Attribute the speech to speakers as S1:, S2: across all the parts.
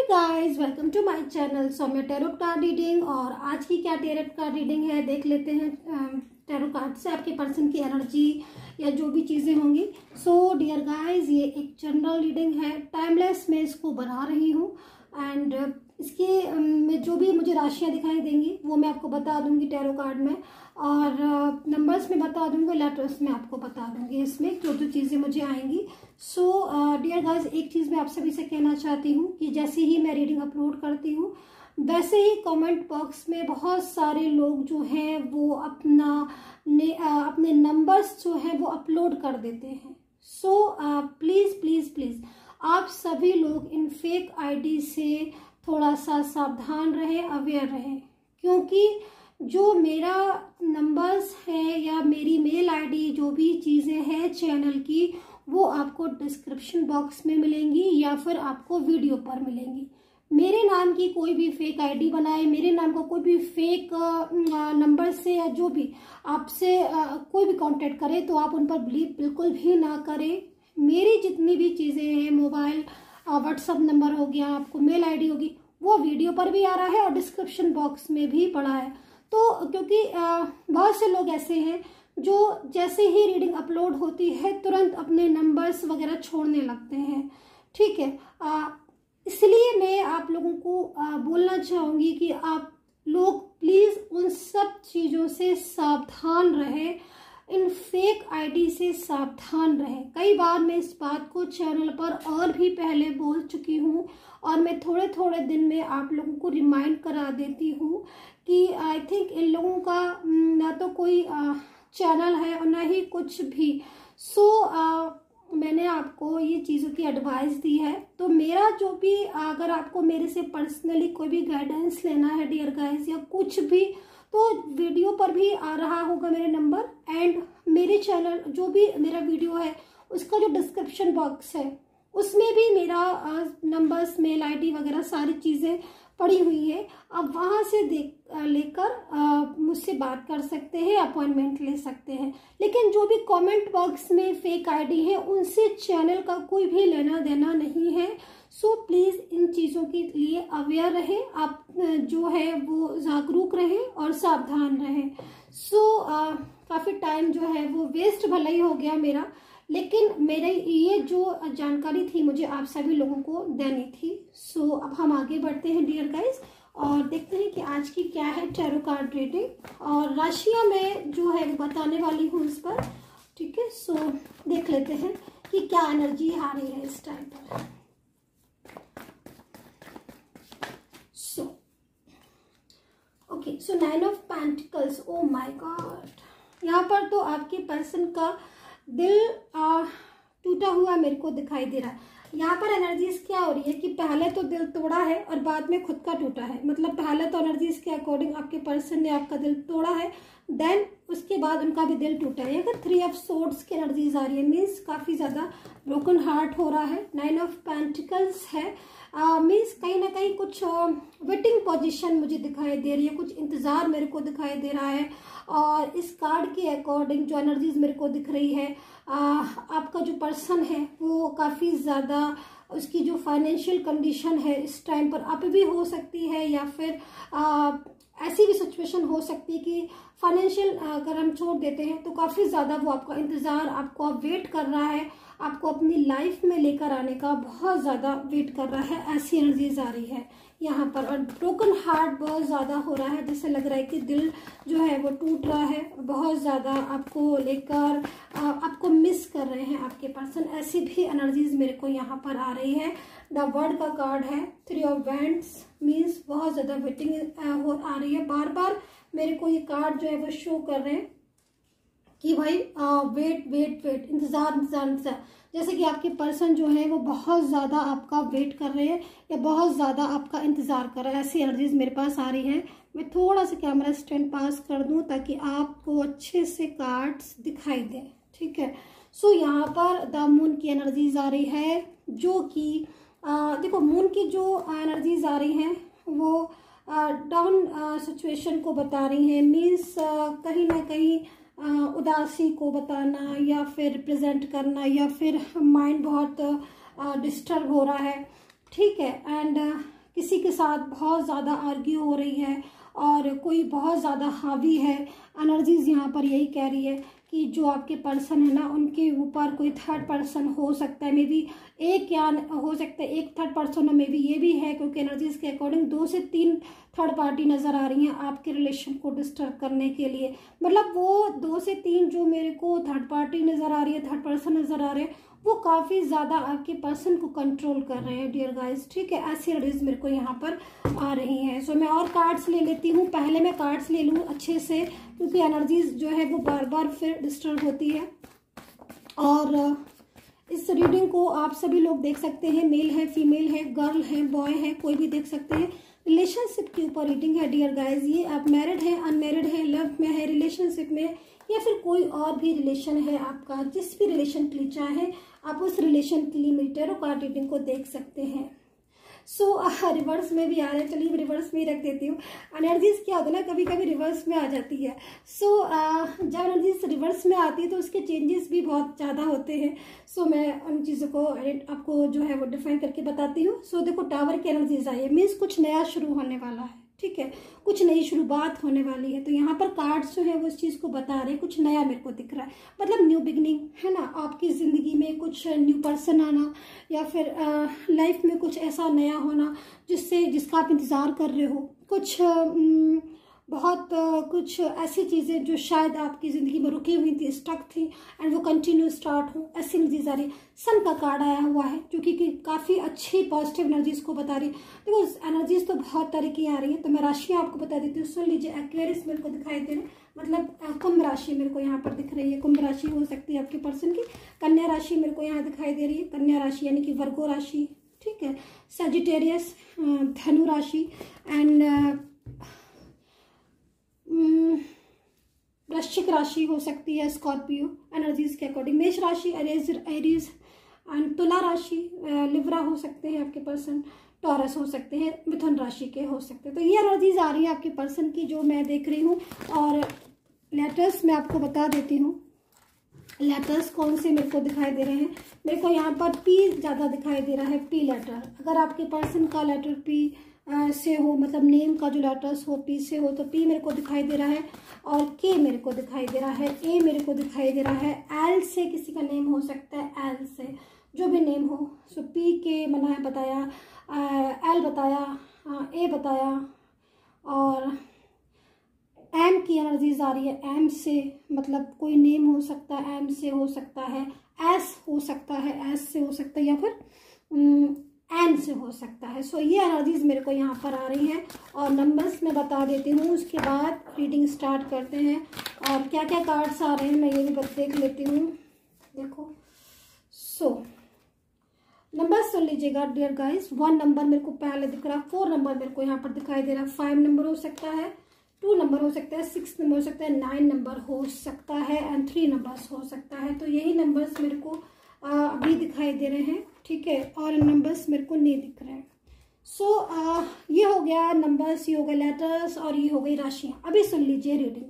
S1: Guys, welcome to my channel Saumya tarot card reading. और आज की क्या टैरो कार्ड रीडिंग है देख लेते हैं। टैरो कार्ड से आपके पर्सन की एनर्जी या जो भी चीज़ें होंगी। सो डियर गाइस, ये एक जनरल रीडिंग है, टाइमलेस मैं इसको बना रही हूँ। एंड इसके में जो भी मुझे राशियाँ दिखाई देंगी वो मैं आपको बता दूंगी टैरो कार्ड में, और नंबर्स में बता दूंगी, लेटर्स में आपको बता दूंगी इसमें जो जो चीज़ें मुझे आएंगी। सो डियर गाइस, एक चीज़ मैं आप सभी से कहना चाहती हूँ कि जैसे ही मैं रीडिंग अपलोड करती हूँ वैसे ही कमेंट बॉक्स में बहुत सारे लोग जो हैं वो अपने नंबर्स जो हैं वो अपलोड कर देते हैं। सो प्लीज़ प्लीज़ प्लीज़ आप सभी लोग इन फेक आईडी से थोड़ा सा सावधान रहें, अवेयर रहें, क्योंकि जो मेरा नंबर्स है या मेरी मेल आईडी जो भी चीज़ें हैं चैनल की वो आपको डिस्क्रिप्शन बॉक्स में मिलेंगी या फिर आपको वीडियो पर मिलेंगी। मेरे नाम की कोई भी फेक आईडी बनाए, मेरे नाम का कोई भी फेक नंबर से या जो भी आपसे कोई भी कांटेक्ट करे तो आप उन पर बिलीव बिल्कुल भी ना करें। मेरी जितनी भी चीज़ें हैं, मोबाइल व्हाट्सअप नंबर हो गया, आपको मेल आईडी होगी, वो वीडियो पर भी आ रहा है और डिस्क्रिप्शन बॉक्स में भी पड़ा है। तो क्योंकि बहुत से लोग ऐसे हैं जो जैसे ही रीडिंग अपलोड होती है तुरंत अपने नंबर्स वगैरह छोड़ने लगते हैं, ठीक है। इसलिए मैं आप लोगों को बोलना चाहूँगी कि आप लोग प्लीज़ उन सब चीज़ों से सावधान रहें, इन फेक आईडी से सावधान रहें। कई बार मैं इस बात को चैनल पर और भी पहले बोल चुकी हूँ और मैं थोड़े थोड़े दिन में आप लोगों को रिमाइंड करा देती हूँ कि आई थिंक इन लोगों का ना तो कोई चैनल है और ना ही कुछ भी। सो मैंने आपको ये चीज़ों की एडवाइस दी है। तो मेरा जो भी अगर आपको मेरे से पर्सनली कोई भी गाइडेंस लेना है डियर गाइस या कुछ भी, तो वीडियो पर भी आ रहा होगा मेरे नंबर, एंड मेरे चैनल जो भी मेरा वीडियो है उसका जो डिस्क्रिप्शन बॉक्स है उसमें भी मेरा नंबर्स, मेल आईडी वगैरह सारी चीज़ें पड़ी हुई है। आप वहाँ से लेकर मुझसे बात कर सकते हैं, अपॉइंटमेंट ले सकते हैं। लेकिन जो भी कमेंट बॉक्स में फेक आईडी है उनसे चैनल का कोई भी लेना देना नहीं है। सो प्लीज़ इन चीज़ों के लिए अवेयर रहें, आप जो है वो जागरूक रहें और सावधान रहें। सो काफ़ी टाइम जो है वो वेस्ट भला ही हो गया मेरा, लेकिन मेरे ये जो जानकारी थी मुझे आप सभी लोगों को देनी थी। सो अब हम आगे बढ़ते हैं डियर गाइस और देखते हैं कि आज की क्या है टैरो कार्ड रीडिंग, और राशियां मैं जो है वो बताने वाली हूँ इस पर, ठीक है। सो देख लेते हैं कि क्या एनर्जी आ रही है इस टाइम पर। Okay, so 9 of pentacles, oh my God. यहाँ पर तो आपके पर्सन का दिल टूटा हुआ मेरे को दिखाई दे रहा है। यहाँ पर एनर्जीज क्या हो रही है कि पहले तो दिल तोड़ा है और बाद में खुद का टूटा है। मतलब पहले तो एनर्जीज के अकॉर्डिंग आपके पर्सन ने आपका दिल तोड़ा है, देन उसके बाद उनका भी दिल टूटा है। अगर 3 ऑफ सोर्ड्स की एनर्जीज आ रही है, मीन्स काफ़ी ज़्यादा ब्रोकन हार्ट हो रहा है। 9 ऑफ पेंटिकल्स है, मीन्स कहीं ना कहीं कुछ वेटिंग पोजीशन मुझे दिखाई दे रही है, कुछ इंतज़ार मेरे को दिखाई दे रहा है। और इस कार्ड के अकॉर्डिंग जो एनर्जीज मेरे को दिख रही है, आपका जो पर्सन है वो काफ़ी ज़्यादा उसकी जो फाइनेंशियल कंडीशन है इस टाइम पर अप भी हो सकती है, या फिर ऐसी भी सिचुएशन हो सकती है कि फाइनेंशियल अगर हम छोड़ देते हैं तो काफ़ी ज़्यादा वो आपका इंतज़ार, आपको अब वेट कर रहा है, आपको अपनी लाइफ में लेकर आने का बहुत ज़्यादा वेट कर रहा है। ऐसी एनर्जीज आ रही है यहाँ पर। और ब्रोकन हार्ट बहुत ज़्यादा हो रहा है, जैसे लग रहा है कि दिल जो है वो टूट रहा है, बहुत ज़्यादा आपको लेकर आपको मिस कर रहे हैं आपके पर्सन। ऐसी भी एनर्जीज मेरे को यहाँ पर आ रही है। द वर्ड का कार्ड है, 3 ऑफ वैंड्स, मीन्स बहुत ज़्यादा वेटिंग आ रही है। बार बार मेरे को ये कार्ड जो है वो शो कर रहे हैं कि भाई वेट वेट वेट, इंतज़ार इंतज़ार इंतज़ार, जैसे कि आपके पर्सन जो है वो बहुत ज़्यादा आपका वेट कर रहे हैं या बहुत ज़्यादा आपका इंतज़ार कर रहे हैं। ऐसी एनर्जीज मेरे पास आ रही है। मैं थोड़ा सा कैमरा स्टैंड पास कर दूं ताकि आपको अच्छे से कार्ड्स दिखाई दें, ठीक है। सो यहाँ पर द मून की एनर्जीज आ रही है, जो कि देखो मून की जो एनर्जीज आ रही हैं वो डाउन सिचुएशन को बता रही हैं, मीन्स कहीं ना कहीं उदासी को बताना या फिर रिप्रेजेंट करना, या फिर माइंड बहुत डिस्टर्ब हो रहा है, ठीक है। एंड किसी के साथ बहुत ज़्यादा आर्ग्यू हो रही है और कोई बहुत ज़्यादा हावी है। एनर्जीज यहाँ पर यही कह रही है कि जो आपके पर्सन है ना, उनके ऊपर कोई थर्ड पर्सन हो सकता है, मे बी एक या हो सकता है एक थर्ड पर्सन, और मे बी ये भी है क्योंकि एनर्जीज के अकॉर्डिंग 2 से 3 थर्ड पार्टी नज़र आ रही हैं आपके रिलेशन को डिस्टर्ब करने के लिए। मतलब वो 2 से 3 जो मेरे को थर्ड पार्टी नज़र आ रही है, थर्ड पर्सन नज़र आ रहे हैं, वो काफ़ी ज़्यादा आपके पर्सन को कंट्रोल कर रहे हैं डियर गाइस। ठीक है, ऐसी एनर्जीज मेरे को यहाँ पर आ रही हैं। सो मैं और कार्ड्स ले लेती हूँ। पहले मैं कार्ड्स ले लूँ अच्छे से, क्योंकि एनर्जीज जो है वो बार बार फिर डिस्टर्ब होती है। और इस रीडिंग को आप सभी लोग देख सकते हैं, मेल है, फीमेल है, गर्ल है, बॉय है, कोई भी देख सकते हैं। रिलेशनशिप के ऊपर रीडिंग है डियर गाइस। ये आप मैरिड है, अनमैरिड है, लव में है, रिलेशनशिप में, या फिर कोई और भी रिलेशन है आपका, जिस भी रिलेशन के लिए चाहे आप उस रिलेशन के लिए मेरी टैरो कार्ड रीडिंग को देख सकते हैं। सो रिवर्स में भी आ रहे हैं, चलिए रिवर्स में ही रख देती हूँ। एनर्जीज क्या होता है ना, कभी कभी रिवर्स में आ जाती है। सो जब एनर्जीज रिवर्स में आती है तो उसके चेंजेस भी बहुत ज़्यादा होते हैं। सो मैं उन चीज़ों को आपको जो है वो डिफाइन करके बताती हूँ। सो देखो, टावर की एनर्जीज आई है, मीन्स कुछ नया शुरू होने वाला है। ठीक है, कुछ नई शुरुआत होने वाली है। तो यहाँ पर कार्ड्स जो है वो इस चीज़ को बता रहे हैं, कुछ नया मेरे को दिख रहा है, मतलब न्यू बिगनिंग है ना। आपकी ज़िंदगी में कुछ न्यू पर्सन आना, या फिर लाइफ में कुछ ऐसा नया होना जिसका आप इंतज़ार कर रहे हो। कुछ बहुत कुछ ऐसी चीज़ें जो शायद आपकी ज़िंदगी में रुकी हुई थी, स्टक थी, एंड वो कंटिन्यू स्टार्ट हो, ऐसी एनर्जीज आ रही है। सन का कार्ड आया हुआ है जो कि काफ़ी अच्छी पॉजिटिव एनर्जीज को बता रही है। देखो एनर्जीज तो बहुत तरह की आ रही है, तो मैं राशियाँ आपको बता देती हूँ, सुन लीजिए। एक्वेरियस मेरे को दिखाई दे रहे हैं, मतलब कुंभ राशि मेरे को यहाँ पर दिख रही है। कुंभ राशि हो सकती है आपके पर्सन की। कन्या राशि मेरे को यहाँ दिखाई दे रही है, कन्या राशि यानी कि वर्गो राशि। ठीक है, सजिटेरियस धनु राशि, एंड वृश्चिक राशि हो सकती है, स्कॉर्पियो एनर्जीज के अकॉर्डिंग। मेष राशि एरीज एंड तुला राशि लिब्रा हो सकते हैं आपके पर्सन, टॉरस हो सकते हैं, मिथुन राशि के हो सकते हैं। तो ये एनर्जीज आ रही है आपके पर्सन की जो मैं देख रही हूँ। और लेटर्स मैं आपको बता देती हूँ, लेटर्स कौन से मेरे को दिखाई दे रहे हैं। मेरे को यहाँ पर पी ज़्यादा दिखाई दे रहा है, पी लेटर। अगर आपके पर्सन का लेटर पी से हो, मतलब नेम का जो लेटर्स हो पी से हो, तो पी मेरे को दिखाई दे रहा है, और के मेरे को दिखाई दे रहा है, ए मेरे को दिखाई दे रहा है, एल से किसी का नेम हो सकता है, एल से जो भी नेम हो। सो पी के मैंने बताया, एल बताया, ए बताया, और एम की एनर्जीज आ रही है। एम से मतलब कोई नेम हो सकता है, एम से हो सकता है, एस हो सकता है, एस से हो सकता है, या फिर एन से हो सकता है। सो ये एनर्जीज मेरे को यहाँ पर आ रही हैं, और नंबर्स मैं बता देती हूँ, उसके बाद रीडिंग स्टार्ट करते हैं। और क्या क्या कार्ड्स आ रहे हैं मैं ये भी देख लेती हूँ। देखो, सो नंबर सुन लीजिएगा डियर गाइस। 1 नंबर मेरे को पहले दिख रहा है, 4 नंबर मेरे को यहाँ पर दिखाई दे रहा है, 5 नंबर हो सकता है, 2 नंबर हो सकता है, 6 नंबर हो सकता है, 9 नंबर हो सकता है, एंड 3 नंबर्स हो सकता है। तो यही नंबर्स मेरे को अभी दिखाई दे रहे हैं। ठीक है, और नंबर्स मेरे को नहीं दिख रहे हैं। सो ये हो गया नंबर्स, ये हो गए लेटर्स, और ये हो गई राशियाँ। अभी सुन लीजिए रीडिंग।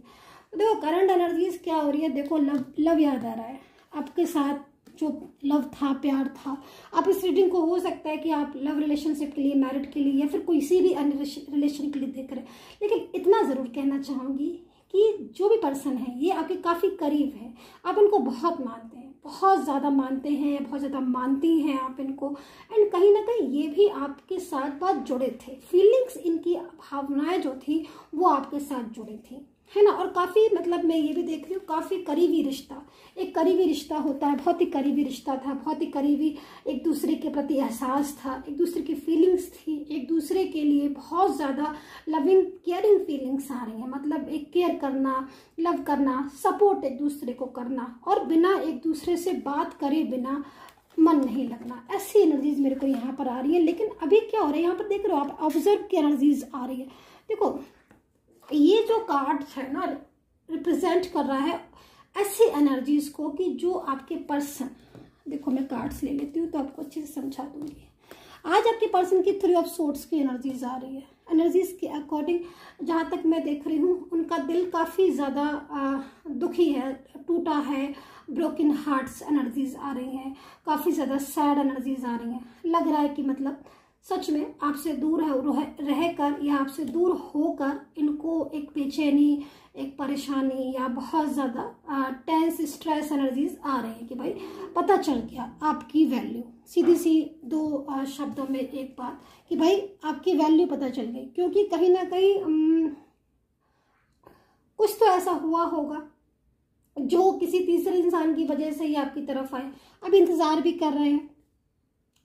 S1: देखो करंट एनर्जीज क्या हो रही है। देखो लव याद आ रहा है आपके साथ, जो लव था, प्यार था। आप इस रीडिंग को हो सकता है कि आप लव रिलेशनशिप के लिए, मैरिड के लिए, या फिर किसी भी अन्य रिलेशन के लिए देख रहे हैं। लेकिन इतना ज़रूर कहना चाहूँगी कि जो भी पर्सन है ये आपके काफ़ी करीब है, आप उनको बहुत मानते हैं, बहुत ज़्यादा मानते हैं, बहुत ज़्यादा मानती हैं आप इनको। एंड कहीं ना कहीं ये भी आपके साथ बहुत जुड़े थे, फीलिंग्स, इनकी भावनाएं जो थी वो आपके साथ जुड़ी थी, है ना। और काफ़ी मतलब मैं ये भी देख रही हूँ, काफ़ी करीबी रिश्ता, एक करीबी रिश्ता होता है, बहुत ही करीबी रिश्ता था, बहुत ही करीबी एक दूसरे के प्रति एहसास था, एक दूसरे की फीलिंग्स थी, एक दूसरे के लिए बहुत ज़्यादा लविंग केयरिंग फीलिंग्स आ रही हैं। मतलब एक केयर करना, लव करना, सपोर्ट एक दूसरे को करना, और बिना एक दूसरे से बात करे बिना मन नहीं लगना, ऐसी एनर्जीज मेरे को यहाँ पर आ रही है। लेकिन अभी क्या हो रहा है यहाँ पर देख रहे हो आप, ऑब्जर्व की एनर्जीज आ रही है। देखो ये जो कार्ड है ना, रिप्रेजेंट कर रहा है ऐसी एनर्जीज को कि जो आपके पर्सन, देखो मैं कार्ड्स ले लेती हूँ तो आपको अच्छे से समझा दूंगी। आज आपके पर्सन की 3 ऑफ सोर्ड्स की एनर्जीज आ रही है। एनर्जीज के अकॉर्डिंग जहाँ तक मैं देख रही हूँ, उनका दिल काफ़ी ज़्यादा दुखी है, टूटा है, ब्रोकन हार्ट्स एनर्जीज आ रही हैं, काफ़ी ज़्यादा सैड एनर्जीज आ रही हैं। लग रहा है कि मतलब सच में आपसे दूर रहकर या आपसे दूर होकर इनको एक बेचैनी, एक परेशानी या बहुत ज़्यादा टेंस स्ट्रेस एनर्जीज आ रहे हैं कि भाई पता चल गया आपकी वैल्यू। सीधी सी दो शब्दों में एक बात कि भाई आपकी वैल्यू पता चल गई, क्योंकि कहीं ना कहीं कुछ तो ऐसा हुआ होगा जो किसी तीसरे इंसान की वजह से ही आपकी तरफ आए। अब इंतज़ार भी कर रहे हैं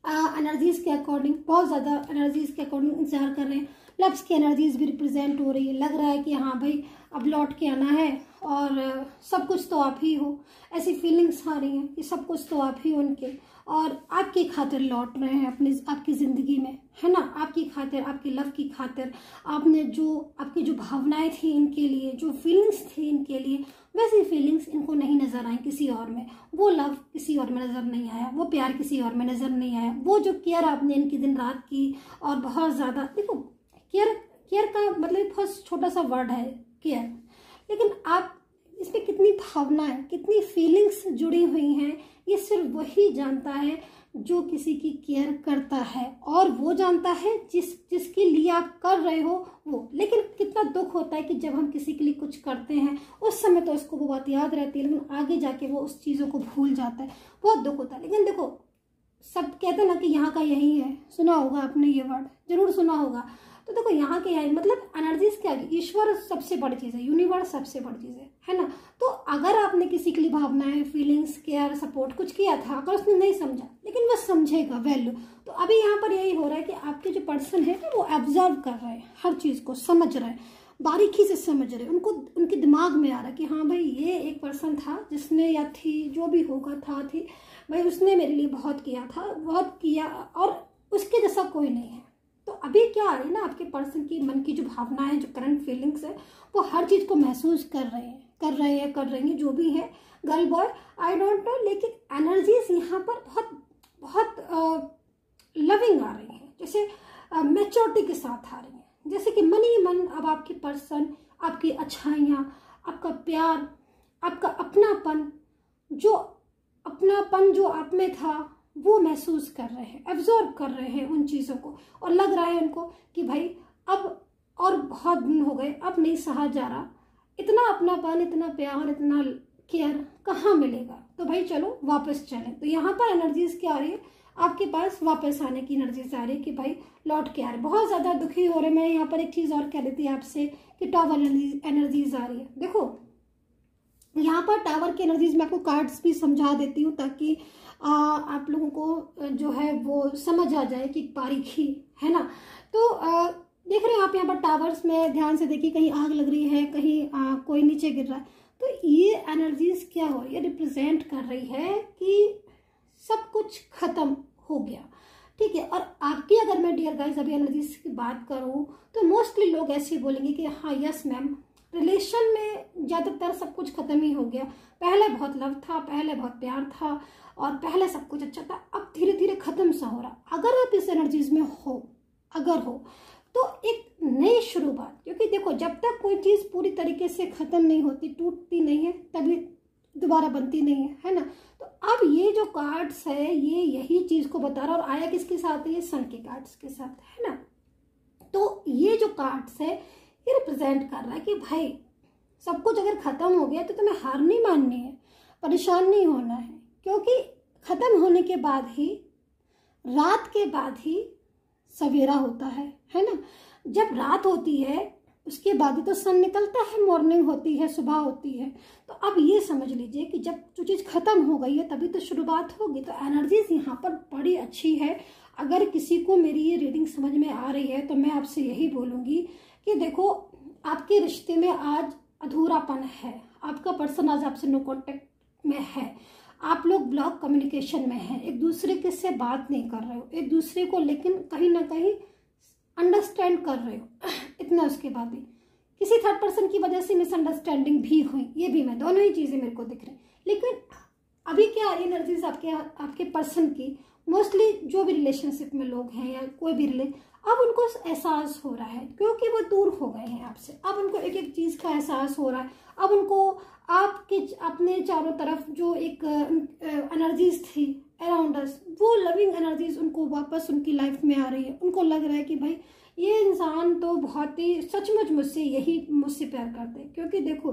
S1: एनर्जीज के अकॉर्डिंग, बहुत ज़्यादा एनर्जीज के अकॉर्डिंग इंतजार कर रहे हैं। लव्स की एनर्जीज भी रिप्रेजेंट हो रही है, लग रहा है कि हाँ भाई अब लौट के आना है और सब कुछ तो आप ही हो। ऐसी फीलिंग्स आ रही हैं कि सब कुछ तो आप ही हो उनके, और आपकी खातिर लौट रहे हैं आपकी ज़िंदगी में, है ना। आपकी खातिर, आपकी लव की खातिर, आपकी जो भावनाएं थी इनके लिए, जो फीलिंग्स थी इनके लिए, वैसी फीलिंग्स इनको नहीं नज़र आई किसी और में। वो लव किसी और में नज़र नहीं आया, वो प्यार किसी और में नज़र नहीं आया। वो जो केयर आपने इनकी दिन रात की, और बहुत ज़्यादा, देखो केयर का मतलब बहुत छोटा सा वर्ड है केयर, लेकिन आप इसमें कितनी भावनाएं, कितनी फीलिंग्स जुड़ी हुई हैं, ये सिर्फ वही जानता है जो किसी की केयर करता है, और वो जानता है जिसके लिए आप कर रहे हो वो। लेकिन कितना दुख होता है कि जब हम किसी के लिए कुछ करते हैं उस समय तो उसको वो बात याद रहती है, लेकिन आगे जाके वो उस चीज़ों को भूल जाता है, बहुत दुख होता है। लेकिन देखो, सब कहते हैं ना कि यहाँ का यही है, सुना होगा आपने ये वर्ड, जरूर सुना होगा। तो देखो यहाँ के यही मतलब एनर्जीज क्या है, ईश्वर सबसे बड़ी चीज़ है, यूनिवर्स सबसे बड़ी चीज़ है ना। तो अगर आपने किसी के लिए भावनाएं, फीलिंग्स, केयर, सपोर्ट कुछ किया था, अगर उसने नहीं समझा, लेकिन वह समझेगा वैल्यू। तो अभी यहाँ पर यही हो रहा है कि आपके जो पर्सन है वो एब्जॉर्व कर रहे हैं, हर चीज़ को समझ रहे हैं, बारीकी से समझ रहे हैं। उनको उनके दिमाग में आ रहा है कि हाँ भाई ये एक पर्सन था जिसने, या थी, जो भी होगा था थी भाई, उसने मेरे लिए बहुत किया था, बहुत किया, और उसके जैसा कोई नहीं है। तो अभी क्या आ रही है ना, आपके पर्सन की मन की जो भावनाएं, जो करंट फीलिंग्स है, वो हर चीज़ को महसूस कर रही हैं, जो भी है, girl boy I don't know. लेकिन एनर्जीज यहाँ पर बहुत लविंग आ रही हैं, जैसे मैच्योरिटी के साथ आ रही हैं, जैसे कि मन ही मन अब आपके पर्सन आपकी अच्छाइयाँ, आपका प्यार, आपका अपनापन जो आप में था वो महसूस कर रहे हैं, एब्जॉर्ब कर रहे हैं उन चीज़ों को, और लग रहा है उनको कि भाई अब और बहुत दिन हो गए, अब नहीं सहा जा रहा, इतना अपनापन, इतना प्यार, इतना केयर कहाँ मिलेगा, तो भाई चलो वापस चलें। तो यहाँ पर एनर्जीज क्या आ रही है, आपके पास वापस आने की एनर्जीज आ रही है कि भाई लौट के आ रहे, बहुत ज़्यादा दुखी हो रहे। मैं यहाँ पर एक चीज़ और कह देती है आपसे कि टावर एनर्जीज आ रही है। देखो यहाँ पर टावर की एनर्जीज मैं आपको कार्ड्स भी समझा देती हूँ, ताकि आप लोगों को जो है वो समझ आ जाए कि बारीकी है ना। तो देख रहे हैं आप यहाँ पर टावर्स में, ध्यान से देखिए, कहीं आग लग रही है, कहीं कोई नीचे गिर रहा है। तो ये एनर्जीज क्या हो रही है, रिप्रेजेंट कर रही है कि सब कुछ खत्म हो गया, ठीक है। और आपकी अगर मैं डियर गाइस अभी एनर्जीज की बात करूँ तो मोस्टली लोग ऐसे बोलेंगे कि हाँ यस मैम, रिलेशन में ज़्यादातर सब कुछ खत्म ही हो गया, पहले बहुत लव था, पहले बहुत प्यार था, और पहले सब कुछ अच्छा था, अब धीरे धीरे खत्म सा हो रहा। अगर आप इस एनर्जीज में अगर हो तो एक नई शुरुआत, क्योंकि देखो जब तक कोई चीज़ पूरी तरीके से ख़त्म नहीं होती, टूटती नहीं है, तभी दोबारा बनती नहीं है ना। तो अब ये जो कार्ड्स है ये यही चीज़ को बता रहा, और आया किसके साथ है, ये सन के कार्ड्स के साथ है ना। तो ये जो कार्ड्स है ये रिप्रेजेंट कर रहा है कि भाई सब कुछ अगर ख़त्म हो गया तो तुम्हें हार नहीं माननी है, परेशान नहीं होना है, क्योंकि ख़त्म होने के बाद ही, रात के बाद ही सवेरा होता है ना। जब रात होती है उसके बाद ही तो सन निकलता है, मॉर्निंग होती है, सुबह होती है। तो अब ये समझ लीजिए कि जब जो चीज़ ख़त्म हो गई है तभी तो शुरुआत होगी। तो एनर्जीज यहाँ पर बड़ी अच्छी है। अगर किसी को मेरी ये रीडिंग समझ में आ रही है तो मैं आपसे यही बोलूँगी कि देखो आपके रिश्ते में आज अधूरापन है, आपका पर्सन आज आपसे नो कॉन्टेक्ट में है, आप लोग ब्लॉक कम्युनिकेशन में हैं, एक दूसरे के से बात नहीं कर रहे हो, एक दूसरे को लेकिन कहीं ना कहीं अंडरस्टैंड कर रहे हो इतना। उसके बाद भी किसी थर्ड पर्सन की वजह से मिसअंडरस्टैंडिंग भी हुई, ये भी मैं, दोनों ही चीज़ें मेरे को दिख रही। लेकिन अभी क्या आ रही एनर्जीज आपके पर्सन की, मोस्टली जो भी रिलेशनशिप में लोग हैं या कोई भी अब उनको एहसास हो रहा है, क्योंकि वो दूर हो गए हैं आपसे। अब उनको एक एक चीज़ का एहसास हो रहा है। अब उनको आपके अपने चारों तरफ जो एक एनर्जीज थी, अराउंड अस, वो लविंग एनर्जीज उनको वापस उनकी लाइफ में आ रही है। उनको लग रहा है कि भाई ये इंसान तो बहुत ही सचमुच मुझसे प्यार करते हैं। क्योंकि देखो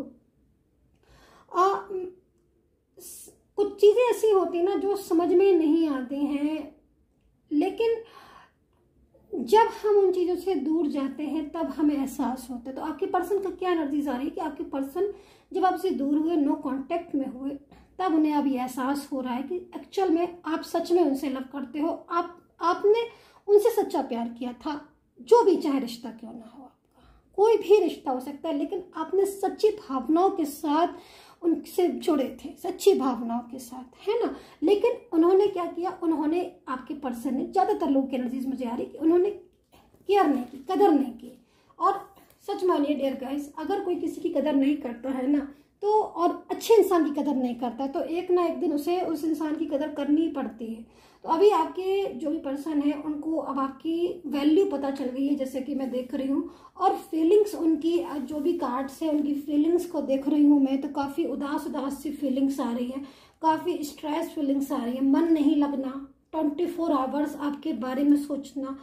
S1: कुछ चीज़ें ऐसी होती ना जो समझ में नहीं आती हैं, लेकिन जब हम उन चीज़ों से दूर जाते हैं तब हमें एहसास होता है। तो आपके पर्सन का क्या एनर्जीज आ रही है कि आपके पर्सन जब आपसे दूर हुए, नो कांटेक्ट में हुए, तब उन्हें अब ये एहसास हो रहा है कि एक्चुअल में आप सच में उनसे लव करते हो, आपने उनसे सच्चा प्यार किया था। जो भी चाहे रिश्ता क्यों ना हो, आपका कोई भी रिश्ता हो सकता है, लेकिन आपने सच्ची भावनाओं के साथ उनसे जुड़े थे, सच्ची भावनाओं के साथ, है ना। लेकिन उन्होंने क्या किया, उन्होंने आपके पर्सन ने, ज़्यादातर लोग की एनर्जीज मुझे आ रही कि उन्होंने केयर नहीं की, कदर नहीं की। और सच मानिए डियर गाइस, अगर कोई किसी की कदर नहीं करता है ना, तो और अच्छे इंसान की कदर नहीं करता है, तो एक ना एक दिन उसे उस इंसान की कदर करनी ही पड़ती है। तो अभी आपके जो भी पर्सन है उनको अब आपकी वैल्यू पता चल गई है, जैसे कि मैं देख रही हूँ। और फीलिंग्स उनकी, जो भी कार्ड्स है उनकी फीलिंग्स को देख रही हूँ मैं, तो काफ़ी उदास सी फीलिंग्स आ रही है, काफ़ी स्ट्रेस फीलिंग्स आ रही है, मन नहीं लगना, 24 आवर्स आपके बारे में सोचना,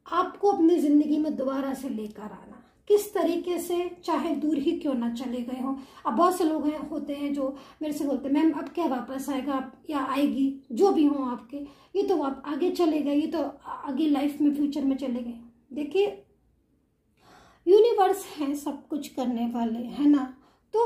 S1: आपको अपनी ज़िंदगी में दोबारा से लेकर आना, किस तरीके से, चाहे दूर ही क्यों ना चले गए हों। अब बहुत से लोग होते हैं जो मेरे से बोलते हैं मैम अब क्या वापस आएगा, आप या आएगी, जो भी हो आपके, ये तो आप आगे चले गए, ये तो आगे लाइफ में फ्यूचर में चले गए। देखिए यूनिवर्स है सब कुछ करने वाले, है ना। तो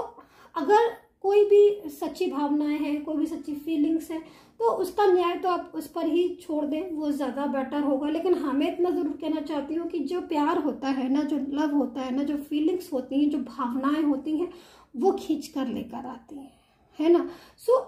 S1: अगर कोई भी सच्ची भावनाएं हैं, कोई भी सच्ची फीलिंग्स है, तो उसका न्याय तो आप उस पर ही छोड़ दें, वो ज़्यादा बेटर होगा। लेकिन हाँ, मैं इतना ज़रूर कहना चाहती हूँ कि जो प्यार होता है ना, जो लव होता है ना, जो फीलिंग्स होती हैं, जो भावनाएं होती हैं, वो खींच कर लेकर आती हैं, है ना। सो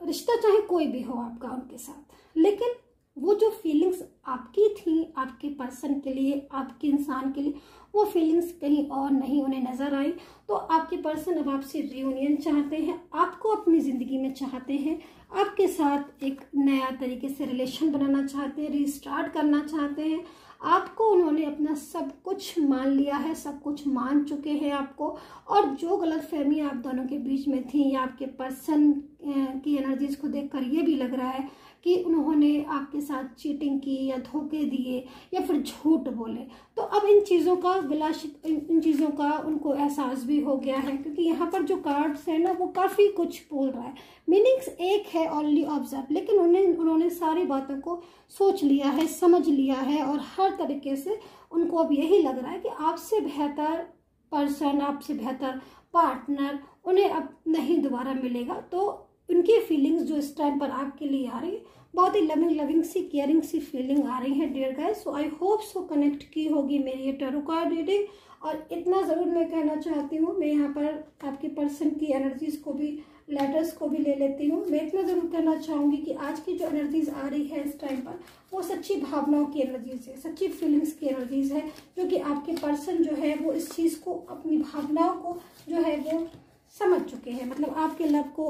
S1: रिश्ता चाहे कोई भी हो आपका उनके साथ, लेकिन वो जो फीलिंग्स आपकी थी आपके पर्सन के लिए, आपके इंसान के लिए, वो फीलिंग्स कहीं और नहीं उन्हें नजर आई। तो आपके पर्सन अब आपसे रियूनियन चाहते हैं, आपको अपनी ज़िंदगी में चाहते हैं, आपके साथ एक नया तरीके से रिलेशन बनाना चाहते हैं, रीस्टार्ट करना चाहते हैं। आपको उन्होंने अपना सब कुछ मान लिया है, सब कुछ मान चुके हैं आपको। और जो गलतफहमी आप दोनों के बीच में थी, या आपके पर्सन की एनर्जीज को देखकर ये भी लग रहा है कि उन्होंने आपके साथ चीटिंग की या धोखे दिए या फिर झूठ बोले, तो अब इन चीज़ों का उनको एहसास भी हो गया है। क्योंकि यहाँ पर जो कार्ड्स है ना, वो काफ़ी कुछ बोल रहा है, मीनिंग्स एक है, ओनली ऑब्जर्व, लेकिन उन्होंने सारी बातों को सोच लिया है, समझ लिया है, और हर तरीके से उनको अब यही लग रहा है कि आपसे बेहतर पर्सन, आपसे बेहतर पार्टनर उन्हें अब नहीं दोबारा मिलेगा। तो उनकी फीलिंग्स जो इस टाइम पर आपके लिए आ रही है, बहुत ही लविंग सी, केयरिंग सी फीलिंग आ रही है dear guys. So I hope so connect की होगी मेरी ये टैरो कार्ड रीडिंग। और इतना ज़रूर मैं कहना चाहती हूँ, मैं यहाँ पर आपके पर्सन की एनर्जीज को भी, लेटर्स को भी ले लेती हूँ। मैं इतना ज़रूर कहना चाहूँगी कि आज की जो एनर्जीज आ रही है इस टाइम पर, वो सच्ची भावनाओं की एनर्जीज है, सच्ची फीलिंग्स की एनर्जीज है, क्योंकि आपके पर्सन जो है वो इस चीज़ को, अपनी भावनाओं को जो है वो समझ चुके हैं। मतलब आपके लव को,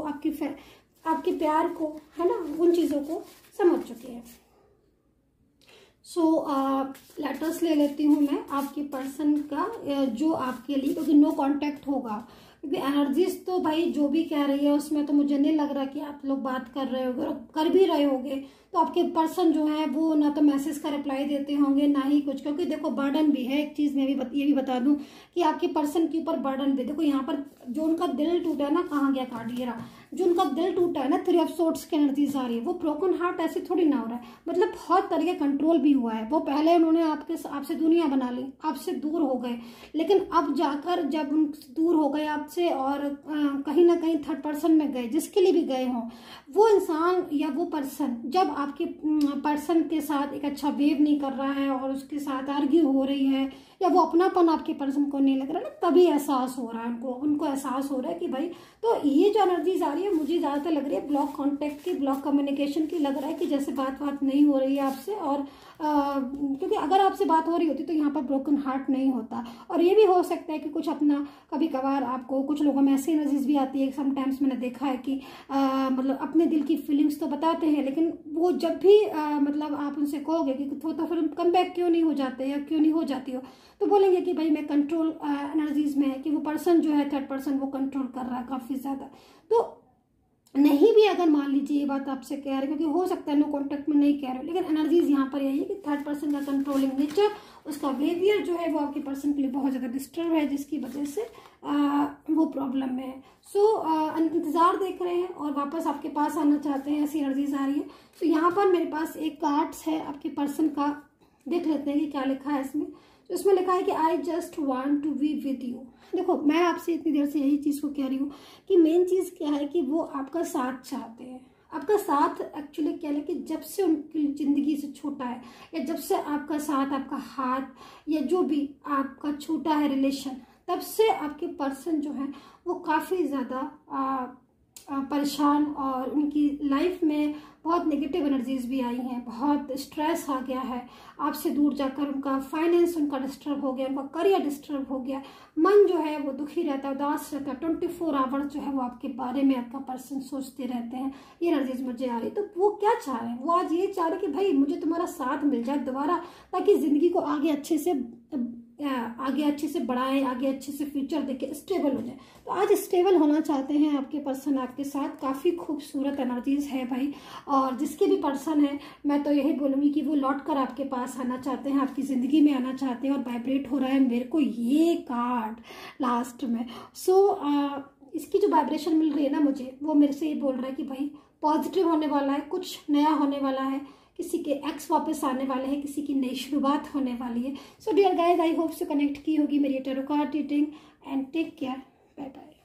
S1: आपके प्यार को, है ना, उन चीज़ों को समझ चुके हैं। सो लेटर्स ले लेती हूँ मैं आपके पर्सन का, जो आपके लिए, क्योंकि नो कांटेक्ट होगा, क्योंकि एनर्जीज तो भाई जो भी कह रही है उसमें तो मुझे नहीं लग रहा कि आप लोग बात कर रहे होगे, और कर भी रहे होगे तो आपके पर्सन जो है वो ना तो मैसेज का रिप्लाई देते होंगे, ना ही कुछ। क्योंकि देखो बर्डन भी है, एक चीज़ मैं भी ये भी बता दूं कि आपके पर्सन के ऊपर बर्डन भी, देखो यहाँ पर जो उनका दिल टूटा है ना, कहाँ गया कार्ड, ये रहा, जो उनका दिल टूटा है ना, 3 ऑफ सोर्ड्स की एनर्जीज आ रही है, वो ब्रोकन हार्ट ऐसे थोड़ी ना हो रहा है, मतलब बहुत तरीके कंट्रोल भी हुआ है। वो पहले उन्होंने आपसे दुनिया बना ली, आपसे दूर हो गए, लेकिन अब जाकर जब उन दूर हो गए आपसे और कहीं ना कहीं थर्ड पर्सन में गए, जिसके लिए भी गए हों, वो इंसान या वो पर्सन जब आपके पर्सन के साथ एक अच्छा बिहेव नहीं कर रहा है और उसके साथ आर्ग्यू हो रही है, या वो अपनापन आपके पर्सन को नहीं लग रहा ना, तभी एहसास हो रहा है उनको एहसास हो रहा है कि भाई, तो ये जो एनर्जीज आ रही है मुझे ज़्यादातर लग रही है ब्लॉक कॉन्टेक्ट की, ब्लॉक कम्युनिकेशन की लग रहा है कि जैसे बात नहीं हो रही है आपसे। और क्योंकि अगर आपसे बात हो रही होती तो यहाँ पर ब्रोकन हार्ट नहीं होता। और ये भी हो सकता है कि कुछ अपना, कभी कभार आपको कुछ लोगों में ऐसी एनर्जीज भी आती है, समटाइम्स मैंने देखा है कि मतलब अपने दिल की फीलिंग्स तो बताते हैं, लेकिन वो जब भी मतलब आप उनसे कहोगे कि तो फिर कम बैक क्यों नहीं हो जाते या क्यों नहीं हो जाती हो, तो बोलेंगे कि भाई मैं कंट्रोल एनर्जीज में है, कि वो पर्सन जो है थर्ड पर्सन वो कंट्रोल कर रहा है काफ़ी ज़्यादा। तो नहीं भी अगर मान लीजिए ये बात आपसे कह रहे हैं, क्योंकि हो सकता है नो कॉन्टेक्ट में नहीं कह रहे हो, लेकिन एनर्जीज यहाँ पर यही है कि थर्ड पर्सन का कंट्रोलिंग नेचर, उसका बिहेवियर जो है वो आपके पर्सन के लिए बहुत ज़्यादा डिस्टर्ब है, जिसकी वजह से वो प्रॉब्लम में है। सो इंतज़ार देख रहे हैं और वापस आपके पास आना चाहते हैं, ऐसी एनर्जीज आ रही है। तो यहाँ पर मेरे पास एक कार्ड्स है आपके पर्सन का, देख लेते हैं कि क्या लिखा है इसमें। तो इसमें लिखा है कि I just want to be with you. देखो मैं आपसे इतनी देर से यही चीज़ को कह रही हूँ कि मेन चीज़ क्या है कि वो आपका साथ चाहते हैं। आपका साथ एक्चुअली क्या है कि जब से उनकी ज़िंदगी से छोटा है, या जब से आपका साथ, आपका हाथ, या जो भी आपका छोटा है रिलेशन, तब से आपके पर्सन जो है वो काफ़ी ज़्यादा परेशान, और उनकी लाइफ में बहुत नेगेटिव एनर्जीज भी आई हैं, बहुत स्ट्रेस आ गया है आपसे दूर जाकर। उनका फाइनेंस उनका डिस्टर्ब हो गया, उनका करियर डिस्टर्ब हो गया, मन जो है वो दुखी रहता है, उदास रहता है, 24 आवर्स जो है वो आपके बारे में आपका पर्सन सोचते रहते हैं। ये एनर्जीज मुझे आ रही। तो वो क्या चाह रहे हैं, वो आज ये चाह रहे हैं कि भाई मुझे तुम्हारा साथ मिल जाए दोबारा, ताकि ज़िंदगी को आगे अच्छे से बढ़ाएं, आगे अच्छे से फ्यूचर देके स्टेबल हो जाए। तो आज स्टेबल होना चाहते हैं आपके पर्सन आपके साथ। काफ़ी खूबसूरत एनर्जीज है भाई, और जिसके भी पर्सन है मैं तो यही बोलूँगी कि वो लौट कर आपके पास आना चाहते हैं, आपकी ज़िंदगी में आना चाहते हैं। और वाइब्रेट हो रहा है मेरे को ये कार्ड लास्ट में। इसकी जो वाइब्रेशन मिल रही है ना मुझे, वो मेरे से ये बोल रहा है कि भाई पॉजिटिव होने वाला है, कुछ नया होने वाला है, किसी के एक्स वापस आने वाले हैं, किसी की नई शुरुआत होने वाली है। So dear guys, I hope से कनेक्ट की होगी मेरी tarot card reading, and take care, bye bye.